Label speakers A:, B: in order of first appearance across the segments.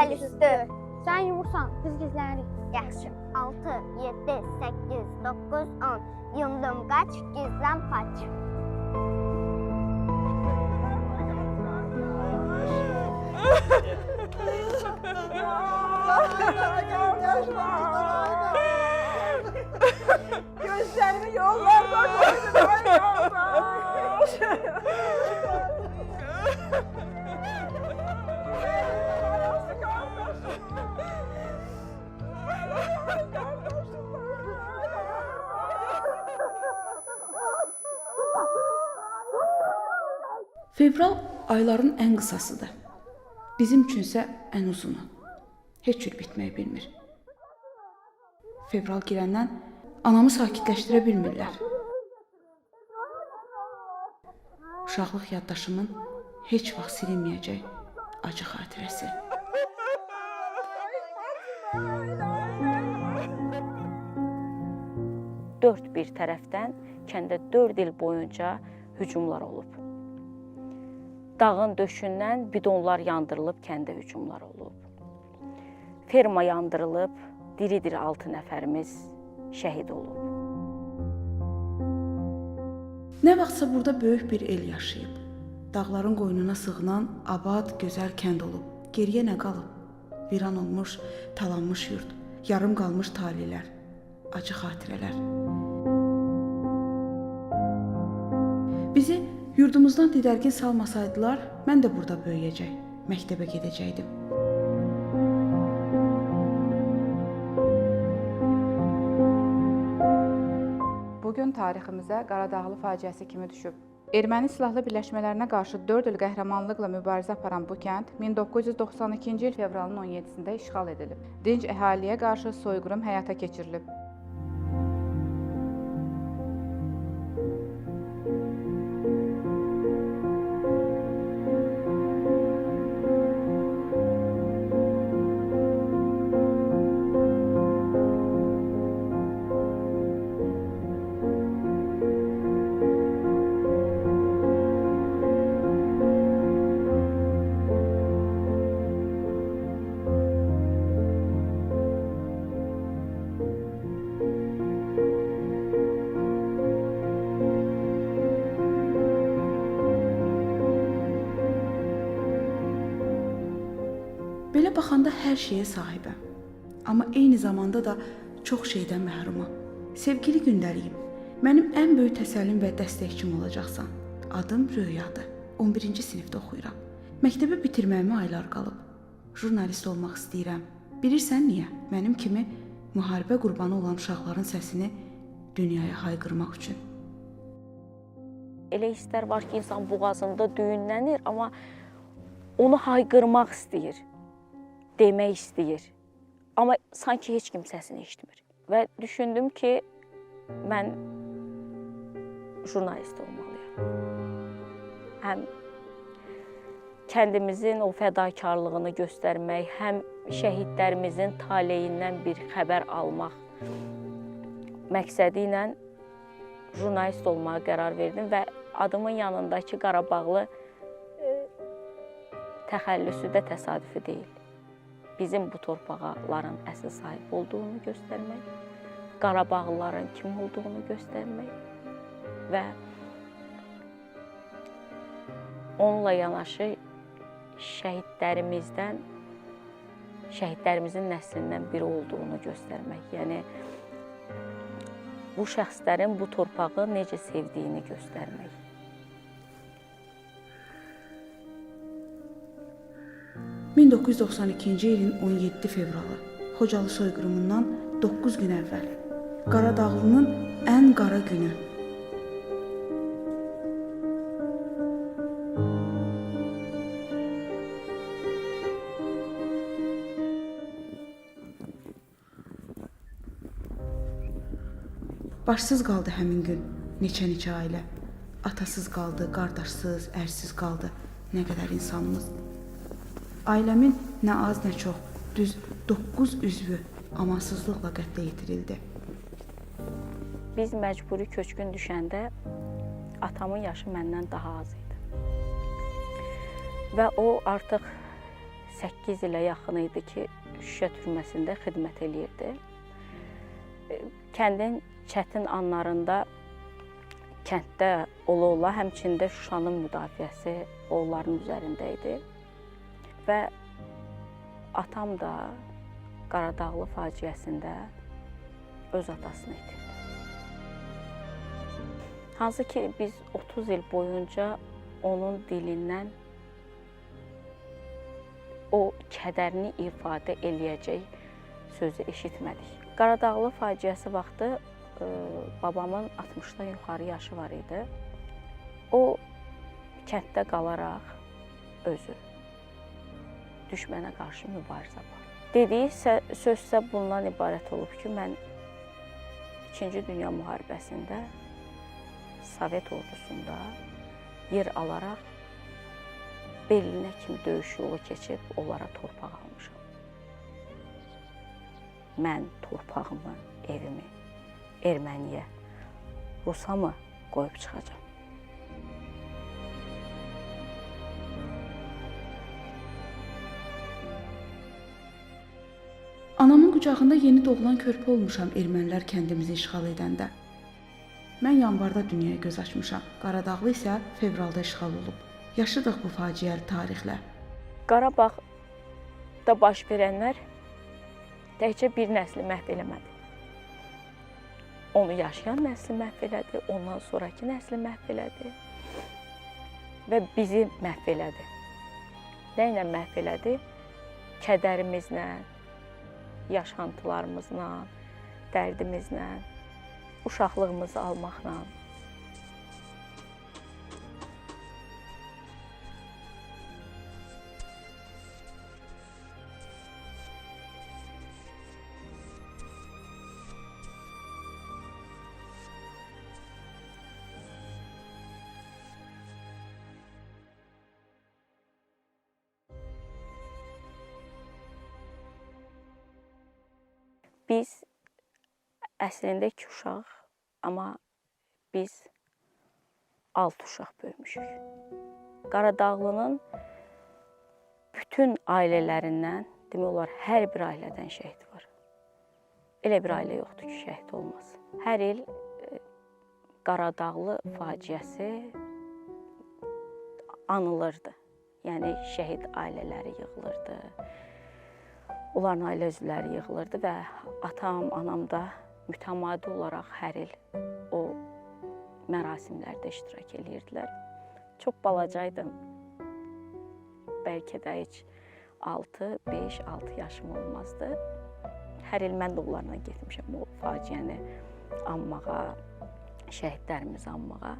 A: Əl üstü.
B: Sən yumursan, biz gizlənirik.
A: Yaxşı. 6, 7, 8, 9, 10. Yumdum qaç, gizlən paç.
C: Gözlerimi yollarda koydum, ay yoldaş.
D: Fevral ayların ən qısasıdır. Bizim üçünsə ən uzunu. Heç cür bitməyi bilmir. Fevral girəndən anamı sakitləşdirə bilmirlər. Uşaqlıq yaddaşımın heç vaxt silinməyəcək acı xatirəsi.
E: Dörd bir tərəfdən kəndə 4 il boyunca hücumlar olub. Dağın döşündən bidonlar yandırılıb kəndə hücumlar olub. Ferma yandırılıb, diri-diri 6 nəfərimiz şəhid olub.
D: Nə vaxtsa burada böyük bir el yaşayıb. Dağların qoynuna sığınan abad, gözəl kənd olub. Geriyə nə qalıb? Viran olmuş, talanmış yurt, yarım qalmış talihlər, acı xatirələr. Bizi yurdumuzdan didərgin salmasaydılar, mən də burada böyüyəcək, məktəbə gedəcəkdim.
F: Bugün tariximizə Qaradağlı faciəsi kimi düşüb. Erməni silahlı birləşmələrinə qarşı 4 il qəhrəmanlıqla mübarizə aparan bu kənd 1992-ci il fevralın 17-sində işğal edilib. Dinc əhaliyə qarşı soyqırım həyata keçirilib.
D: Belə baxanda hər şeyə sahibəm. Amma eyni zamanda da çox şeydən məhrumam. Sevgili gündəliyim, mənim ən böyük təsəllim və dəstəkçim olacaqsan. Adım Röyadır. 11-ci sinifdə oxuyuram. Məktəbi bitirməyimə aylar qalıb. Jurnalist olmaq istəyirəm. Bilirsən niyə? Mənim kimi müharibə qurbanı olan uşaqların səsini dünyaya hayqırmaq üçün.
E: Elə hisslər var ki, insan boğazında düyünlənir, amma onu hayqırmaq istəyir, demək istəyir. Amma sanki heç kim səsini eşitmir. Və düşündüm ki, mən jurnalist olmalıyam. Həm kəndimizin o fədakarlığını göstərmək, həm şəhidlərimizin taleyindən bir xəbər almaq məqsədi ilə jurnalist olmağa qərar verdim və adımın yanındakı Qarabağlı təxəllüsü də təsadüfi deyil. Bizim bu torpaqların əsl sahib olduğunu göstərmək, Qarabağlıların kim olduğunu göstərmək və onunla yanaşı şəhidlərimizin nəslindən biri olduğunu göstərmək. Yəni, bu şəxslərin bu torpağı necə sevdiyini göstərmək.
D: ...1992-ci ilin 17 fevralı Xocalı soyqırımından 9 gün əvvəl Qaradağlının ən qara günü. Başsız qaldı həmin gün neçə-neçə ailə. Atasız qaldı, qardaşsız, ərsiz qaldı nə qədər insanımız. Ailəmin nə az nə çox, düz 9 üzvü amansızlıqla qətlə yetirildi.
E: Biz məcburi köçkün düşəndə atamın yaşı məndən daha az idi. Və o artıq 8 ilə yaxın idi ki, Şuşa türməsində xidmət eləyirdi. Kəndin çətin anlarında kənddə ola-ola, həmçində Şuşanın müdafiəsi onların üzərində idi. Və atam da Qaradağlı faciəsində öz atasını itirdi. Hansı ki, biz 30 il boyunca onun dilindən o kədərini ifadə eləyəcək sözü eşitmədik. Qaradağlı faciəsi vaxtı babamın 60-dan yuxarı yaşı var idi. O kənddə qalaraq özü düşmənə qarşı mübarizə var. Dediyi sözsə bundan ibarət olub ki, mən 2-ci Dünya müharibəsində Sovet ordusunda yer alaraq Berlinə kimi döyüş yolu keçib onlara torpaq almışam. Mən torpağımı, evimi erməniyə, rusa mı qoyub çıxacam?
D: Anamın qucağında yeni doğulan körpə olmuşam ermənilər kəndimizi işğal edəndə. Mən yanvarda dünyaya göz açmışam. Qaradağlı isə fevralda işğal olub. Yaşadıq bu faciəli tarixlə.
E: Qarabağda baş verənlər təkcə bir nəsli məhv eləmədi. Onu yaşayan nəsli məhv elədi, ondan sonraki nəsli məhv elədi və bizi məhv elədi. Nə ilə məhv elədi? Kədərimizlə, yaşantılarımızla, dərdimizlə, uşaqlığımızı almaqla. Biz əslində 2 uşaq, amma biz 6 uşaq böyümüşük. Qaradağlının bütün ailələrindən, demək olar, hər bir ailədən şəhid var. Elə bir ailə yoxdur ki, şəhid olmasın. Hər il Qaradağlı faciəsi anılırdı. Yəni, şəhid ailələri yığılırdı. Onların ailə üzvləri yığılırdı və atam, anam da mütəmadi olaraq hər il o mərasimlərdə iştirak edirdilər. Çox balacaydım. Bəlkə də heç 5-6 yaşım olmazdı. Hər il mən də onlarla getmişəm o faciəni anmağa, şəhidlərimizi anmağa.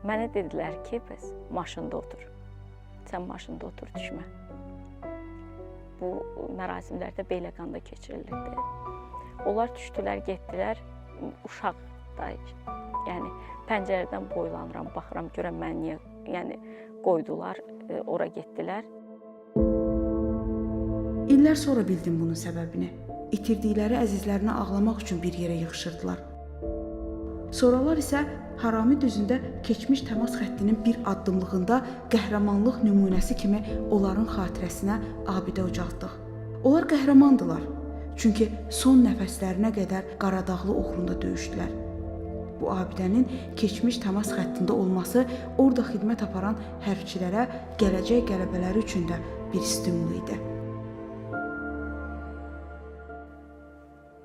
E: Mənə dedilər ki, bəs maşında otur. Sən maşında otur, düşmə. Bu mərasimlərdə Beyləqanda keçirilirdi. Onlar düşdülər, getdilər, uşaq da, yəni pəncərədən boylanıram, baxıram, görəm mən niyə qoydular, ora getdilər.
D: İllər sonra bildim bunun səbəbini. İtirdikləri əzizlərini ağlamaq üçün bir yerə yığışırdılar. Sonralar isə Harami düzündə keçmiş təmas xəttinin bir addımlığında qəhrəmanlıq nümunəsi kimi onların xatirəsinə abidə ucaltdıq. Onlar qəhrəmandılar. Çünki son nəfəslərinə qədər Qaradağlı uğrunda döyüşdülər. Bu abidənin keçmiş təmas xəttində olması orada xidmət aparan hərbçilərə gələcək qələbələri üçün də bir stimul idi.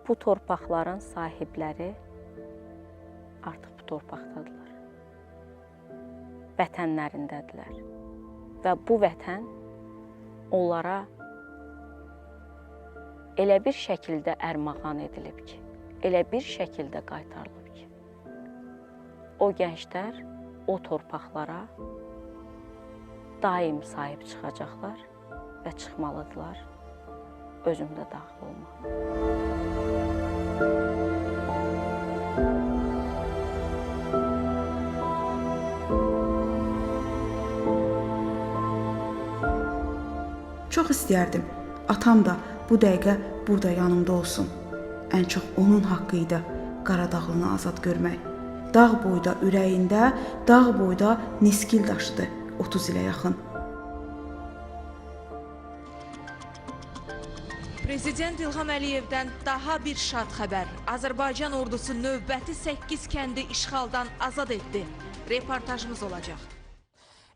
E: Bu torpaqların sahibləri artıq bu torpaqdadırlar. Vətənlərindədirlər. Və bu vətən onlara elə bir şəkildə ərmağan edilib ki, elə bir şəkildə qaytarılıb ki, o gənclər o torpaqlara daim sahib çıxacaqlar və çıxmalıdırlar, özüm də daxil olmalı.
D: Çox istəyərdim, atam da bu dəqiqə burada yanımda olsun. Ən çox onun haqqı idi Qaradağlını azad görmək. Dağ boyda ürəyində, dağ boyda niskil daşıdı 30 ilə yaxın.
G: Prezident İlham Əliyevdən daha bir şad xəbər. Azərbaycan ordusu növbəti 8 kəndi işğaldan azad etdi. Reportajımız olacaq.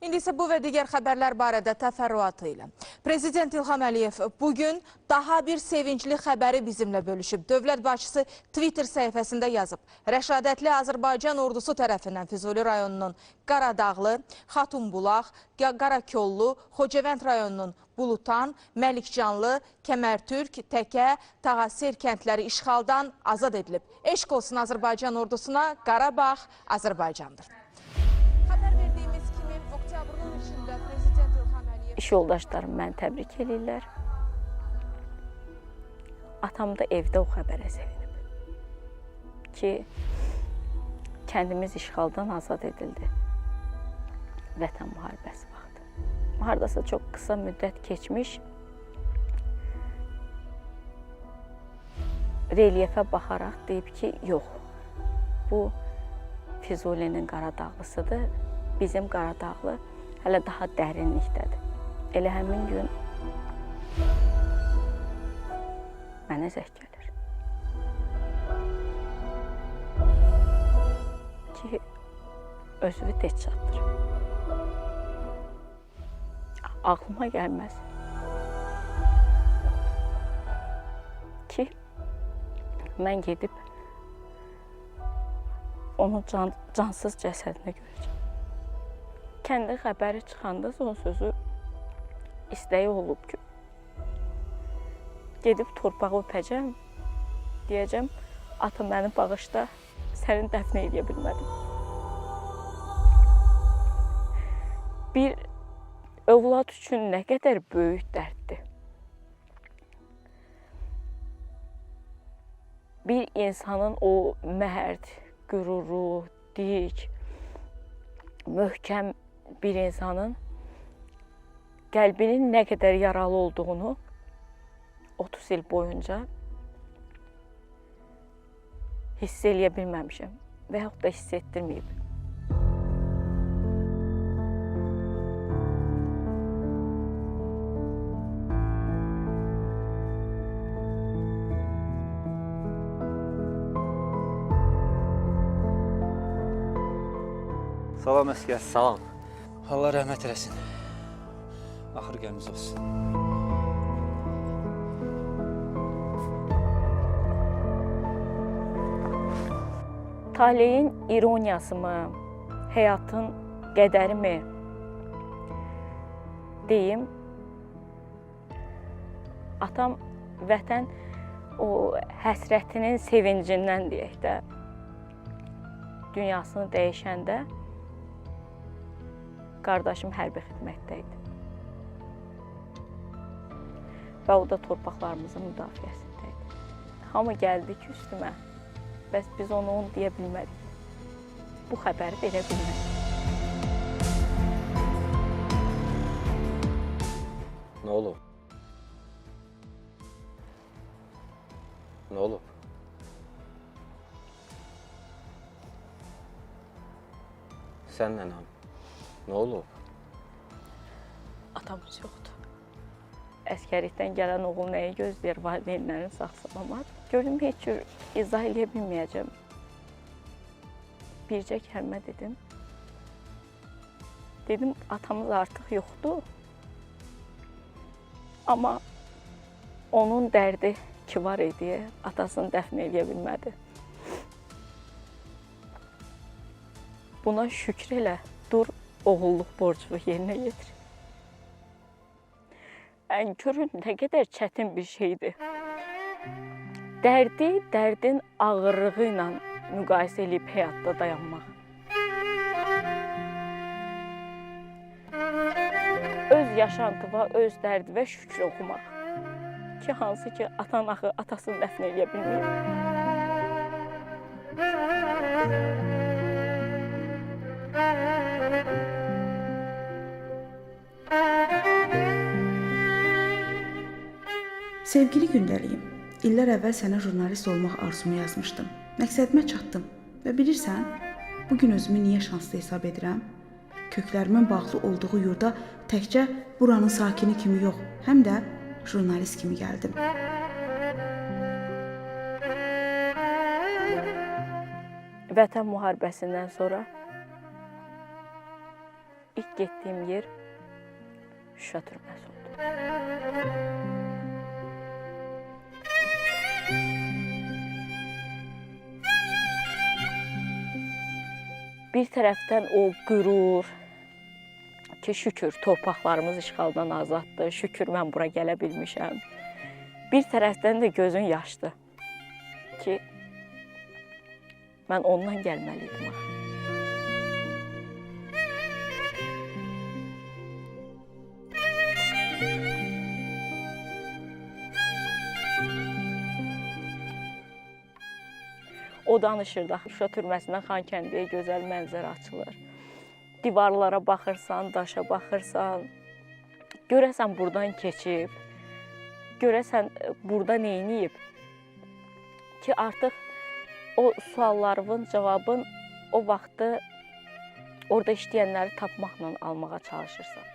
G: İndi isə bu və digər xəbərlər barədə təfərrüatı ilə. Prezident İlham Əliyev bugün daha bir sevincli xəbəri bizimlə bölüşüb. Dövlət başçısı Twitter səhifəsində yazıb. Rəşadətli Azərbaycan ordusu tərəfindən Füzuli rayonunun Qaradağlı, Xatunbulaq, Qarakollu, Xocavənd rayonunun Bulutan, Məlikcanlı, Kəmərtürk, Təkə, Tağasir kəndləri işğaldan azad edilib. Eşq olsun Azərbaycan ordusuna, Qarabağ Azərbaycandır. Xəbər verdiyimiz kimi oktyabrın 3-də Prezident İlham Əliyev...
E: İş yoldaşlarım məni təbrik edirlər. Atam da evdə o xəbərə sevinib ki, kəndimiz işğaldan azad edildi. Vətən müharibəsi vaxtı. Hardasa çox qısa müddət keçmiş, relyefə baxaraq deyib ki, yox, bu Füzulinin Qaradağlısıdır, bizim Qaradağlı hələ daha dərinlikdədir. Elə həmin gün mənə zəng gəlir ki, özünü tez çatdır. Ağlıma gəlməz ki, mən gedib onun cansız cəsədini görəcəm. Kəndə xəbəri çıxanda son sözü istəyi olub ki, gedib torpağı öpəcəm, deyəcəm, ata məni bağışda, səni dəfn edə bilmədim. Bir övlad üçün nə qədər böyük dərddir. Bir insanın o mərd, qüruru, dik, möhkəm bir insanın qəlbinin nə qədər yaralı olduğunu 30 il boyunca hiss eləyə bilməmişəm və yaxud da hiss etdirməyib.
H: Salam əskər.
I: Salam.
H: Allah rəhmət eləsin. Axır gəlimiz olsun.
E: Taleyin ironiyası mı, həyatın qədəri mi deyim, atam vətən o həsrətinin sevincindən deyək də, dünyasını dəyişəndə qardaşım hərbi xidmətdə idi. Və o da torpaqlarımızın müdafiəsində idi. Hamı gəldi ki, üstümə. Bəs biz onu deyə bilmədik. Bu xəbəri verə bilmədik.
I: Nə olub? Nə olub? Sən nənəm. Nə olub?
E: Atamız yoxdur. Əskərlikdən gələn oğul nəyi gözləyir? Valideynlərini sağ-salamat. Gördüm, heç cür izah eləyə bilməyəcəm. Bircə kəlmə dedim. Dedim, atamız artıq yoxdur. Amma onun dərdi ki var idi, atasını dəfn eləyə bilmədi. Buna şükür elə, dur, oğulluq borcunu yerinə yetir. Görün, nə qədər çətin bir şeydir. Dərdi, dərdin ağırlığı ilə müqayisə edib həyatda dayanmaq. Öz yaşantıva, öz dərdivə şükür oxumaq. Ki, hansı ki, atan axı atasını dəfn edə bilməyib.
D: Sevgili gündəliyim, illər əvvəl sənə jurnalist olmaq arzumu yazmışdım. Məqsədimə çatdım və bilirsən, bugün özümü niyə şanslı hesab edirəm? Köklərimin bağlı olduğu yurda təkcə buranın sakini kimi yox, həm də jurnalist kimi gəldim.
E: Vətən müharibəsindən sonra ilk getdiyim yer Şuşa türməsi oldu. Bir tərəfdən o qürur ki, şükür torpaqlarımız işğaldan azaddır, şükür mən bura gələ bilmişəm. Bir tərəfdən də gözün yaşdı ki, mən ondan gəlməliydim. O danışırdı, Şuşa türməsindən Xankəndiyə gözəl mənzərə açılır. Divarlara baxırsan, daşa baxırsan, görəsən buradan keçib, görəsən burada neyniyib ki, artıq o suallarının cavabın o vaxtı orada işləyənləri tapmaqla almağa çalışırsan.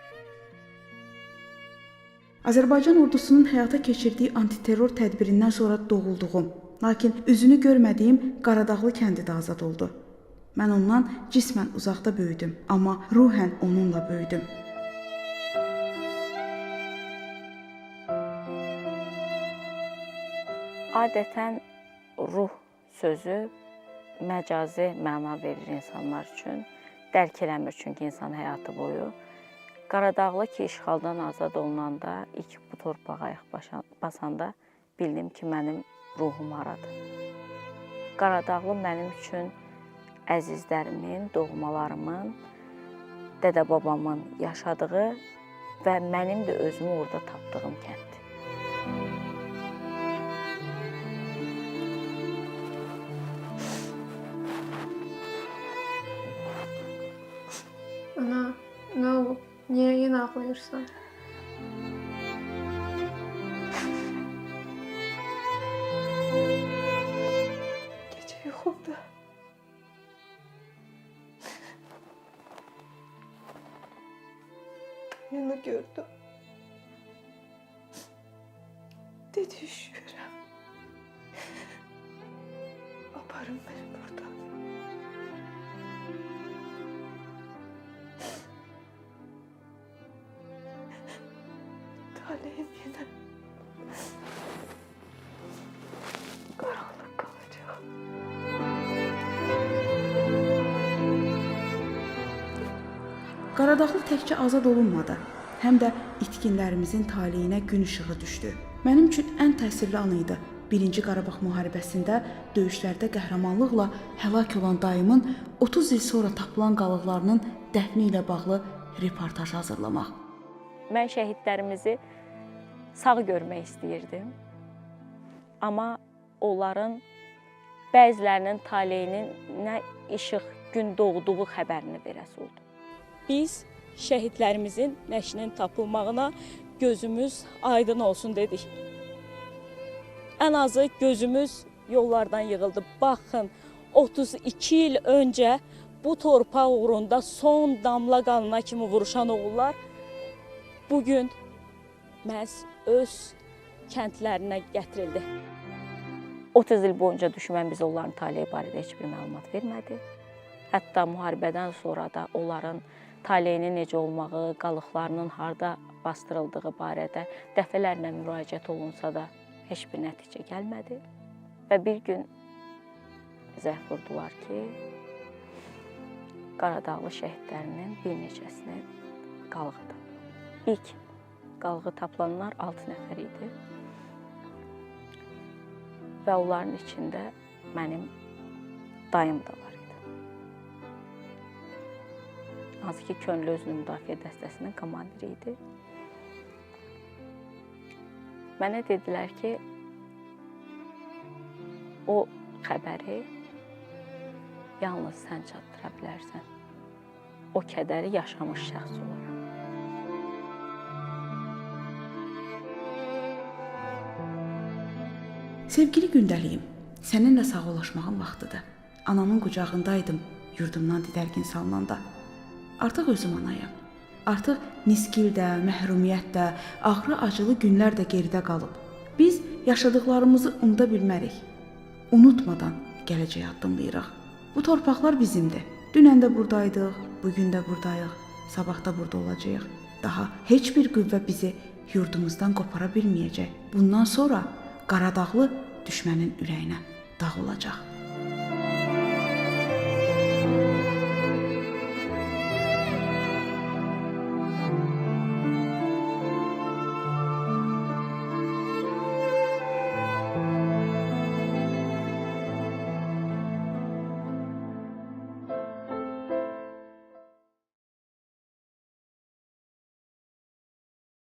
D: Azərbaycan ordusunun həyata keçirdiyi antiterror tədbirindən sonra doğulduğum, lakin üzünü görmədiyim Qaradağlı kəndi də azad oldu. Mən ondan cismən uzaqda böyüdüm, amma ruhən onunla böyüdüm.
E: Adətən ruh sözü məcazi məna verir insanlar üçün, dərk eləmir çünki insan həyatı boyu. Qaradağlı ki, işğaldan azad olunanda, ilk bu torpağa ayaq basanda bildim ki, mənim ruhum haradır. Qaradağlı mənim üçün əzizlərimin, doğmalarımın, dədə-babamın yaşadığı və mənim də özümü orada tapdığım kənddir.
B: Ana, nə olub? Niyə yenə ağlayırsan?
C: Gece yuxumda Dayını gördüm. Dedi üşüyorum. Aparın beni buradan. Talihim yine karanlık kalacak.
D: Qaradağlı təkcə azad olunmadı, həm də itkinlərimizin taleyinə gün işığı düşdü. Mənim üçün ən təsirli an idi. 1-ci Qarabağ müharibəsində döyüşlərdə qəhrəmanlıqla həlak olan dayımın 30 il sonra tapılan qalıqlarının dəfni ilə bağlı reportaj hazırlamaq.
E: Mən şəhidlərimizi sağ görmək istəyirdim. Amma onların bəzilərinin taleyinin nə işıq gün doğduğu xəbərini verəsi oldu. Biz şəhidlərimizin nəşinin tapılmağına gözümüz aydın olsun dedik. Ən azı gözümüz yollardan yığıldı. Baxın, 32 il öncə bu torpaq uğrunda son damla qanına kimi vuruşan oğullar bugün məhz öz kəndlərinə gətirildi. 30 il boyunca düşmən bizə onların taleyi barədə heç bir məlumat vermədi. Hətta müharibədən sonra da onların taleyinin necə olmağı, qalıqlarının harda bastırıldığı barədə dəfələrlə müraciət olunsa da heç bir nəticə gəlmədi. Və bir gün zəh vurdular ki, Qaradağlı şəhidlərinin bir neçəsinin qalığı tapılıb. İlk qalığı tapılanlar 6 nəfər idi. və onların içində mənim dayım da var idi. Hansı ki, Könüllü Özünü Müdafiə dəstəsinin komandiri idi. Mənə dedilər ki, o xəbəri yalnız sən çatdıra bilərsən. O kədəri yaşamış şəxs olaraq.
D: Sevgili gündəliyim, səninlə sağollaşmağın vaxtıdır. Anamın qucağındaydım yurdumdan didərgin salınanda. Artıq özüm anayam. Artıq nisgildə, məhrumiyyətdə, ağrı-acılı günlər də geridə qalıb. Biz yaşadıqlarımızı unuda bilmərik. Unutmadan gələcəyə addımlayırıq. Bu torpaqlar bizimdir. Dünən də buradaydıq, bugün də buradayıq, sabah da burada olacağıq. Daha heç bir qüvvə bizi yurdumuzdan qopara bilməyəcək. Bundan sonra Qaradağlı düşmənin ürəyinə dağ olacaq.